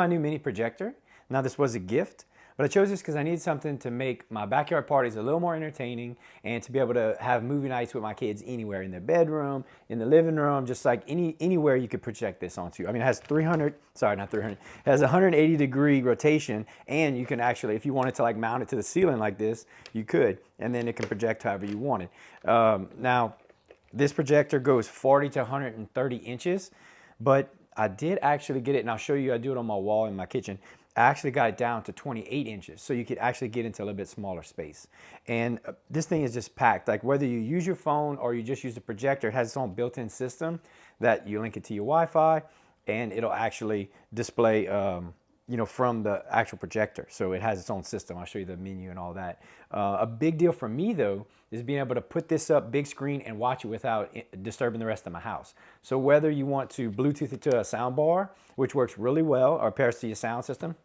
My new mini projector. Now this was a gift, but I chose this because I needed something to make my backyard parties a little more entertaining and to be able to have movie nights with my kids anywhere, in their bedroom, in the living room, just like anywhere you could project this onto. I mean, it has 300, sorry, not 300, it has 180-degree rotation, and you can actually, if you wanted to like mount it to the ceiling like this, you could, and then it can project however you wanted. Now, this projector goes 40 to 130 inches, but I did actually get it, and I'll show you, I do it on my wall in my kitchen. I actually got it down to 28 inches, so you could actually get into a little bit smaller space. And this thing is just packed. Like whether you use your phone or you just use the projector, it has its own built-in system that you link it to your Wi-Fi, and it'll actually display from the actual projector. So it has its own system. I'll show you the menu and all that. A big deal for me though is being able to put this up big screen and watch it without disturbing the rest of my house. So whether you want to Bluetooth it to a sound bar, which works really well, or pairs to your sound system,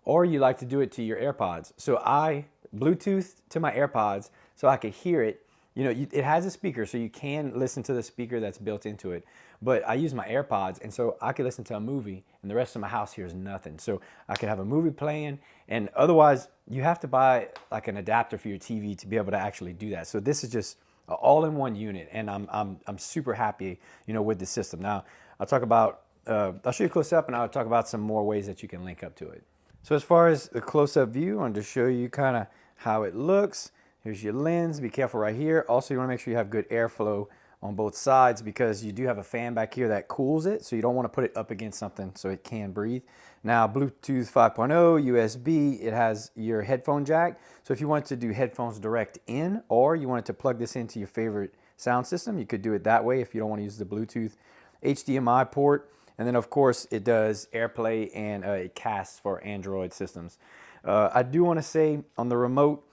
or you like to do it to your AirPods. So I Bluetooth to my AirPods so I could hear it. It has a speaker, so you can listen to the speaker that's built into it. But I use my AirPods, and so I could listen to a movie, and the rest of my house hears nothing. So I could have a movie playing, and otherwise, you have to buy like an adapter for your TV to be able to actually do that. So this is just an all-in-one unit, and I'm super happy, with the system. Now I'll talk about I'll show you a close up, and I'll talk about some more ways that you can link up to it. So as far as the close-up view, I wanted to show you kind of how it looks. Here's your lens. Be careful right here. Also, you want to make sure you have good airflow on both sides because you do have a fan back here that cools it, so you don't want to put it up against something so it can breathe. Now, Bluetooth 5.0, USB, it has your headphone jack. So if you want to do headphones direct in, or you wanted to plug this into your favorite sound system, you could do it that way if you don't want to use the Bluetooth HDMI port. And then of course it does AirPlay and it casts for Android systems. I do want to say on the remote,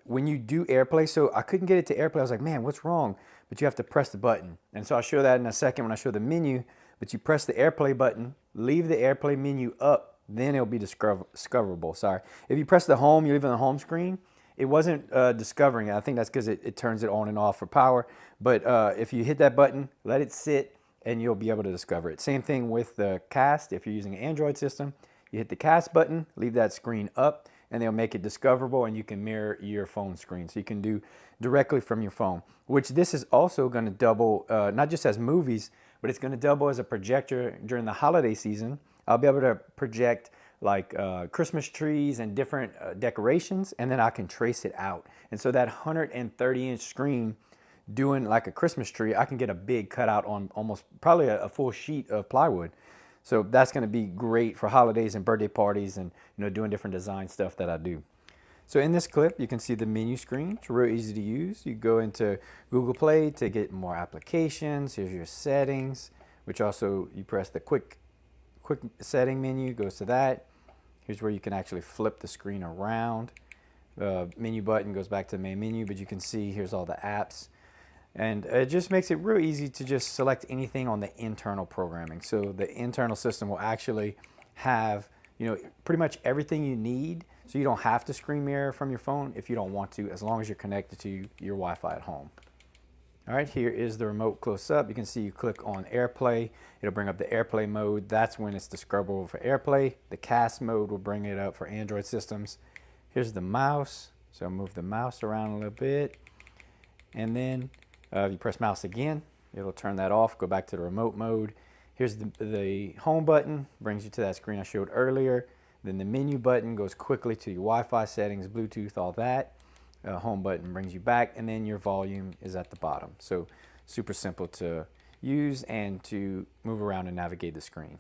when you do AirPlay, so I couldn't get it to AirPlay. I was like, man, what's wrong? But you have to press the button. And so I'll show that in a second when I show the menu. But you press the AirPlay button, leave the AirPlay menu up, then it'll be discoverable. Sorry. If you press the home, you leave it on the home screen, it wasn't discovering it. I think that's because it turns it on and off for power. But if you hit that button, let it sit, and you'll be able to discover it. Same thing with the cast. If you're using an Android system, you hit the cast button, leave that screen up, and they'll make it discoverable, and you can mirror your phone screen. So you can do directly from your phone, which this is also going to double, not just as movies, but it's going to double as a projector during the holiday season. I'll be able to project like Christmas trees and different decorations, and then I can trace it out. And so that 130-inch screen doing like a Christmas tree, I can get a big cutout on almost probably a full sheet of plywood. So that's going to be great for holidays and birthday parties and doing different design stuff that I do. So in this clip, you can see the menu screen. It's real easy to use. You go into Google Play to get more applications. Here's your settings, which also you press the quick setting menu, goes to that. Here's where you can actually flip the screen around. The menu button goes back to the main menu, but you can see here's all the apps. And it just makes it real easy to just select anything on the internal programming. So the internal system will actually have, pretty much everything you need. So you don't have to screen mirror from your phone if you don't want to, as long as you're connected to your Wi-Fi at home. All right, here is the remote close up. You can see you click on AirPlay. It'll bring up the AirPlay mode. That's when it's discoverable for AirPlay. The cast mode will bring it up for Android systems. Here's the mouse. So move the mouse around a little bit. And then if you press mouse again, it'll turn that off, go back to the remote mode. Here's the home button, brings you to that screen I showed earlier. Then the menu button goes quickly to your Wi-Fi settings, Bluetooth, all that. Home button brings you back, and then your volume is at the bottom. So super simple to use and to move around and navigate the screen.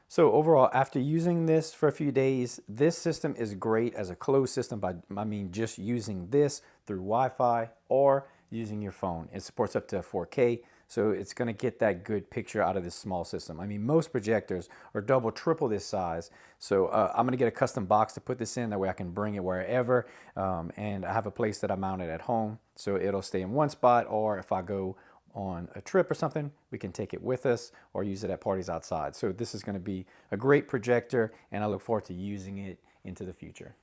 So overall, after using this for a few days, this system is great as a closed system. I mean just using this through Wi-Fi or using your phone. It supports up to 4K, so it's going to get that good picture out of this small system. I mean, most projectors are double, triple this size. So I'm going to get a custom box to put this in. That way I can bring it wherever. And I have a place that I mount it at home, so it'll stay in one spot, or if I go on a trip or something, we can take it with us or use it at parties outside. So this is going to be a great projector, and I look forward to using it into the future.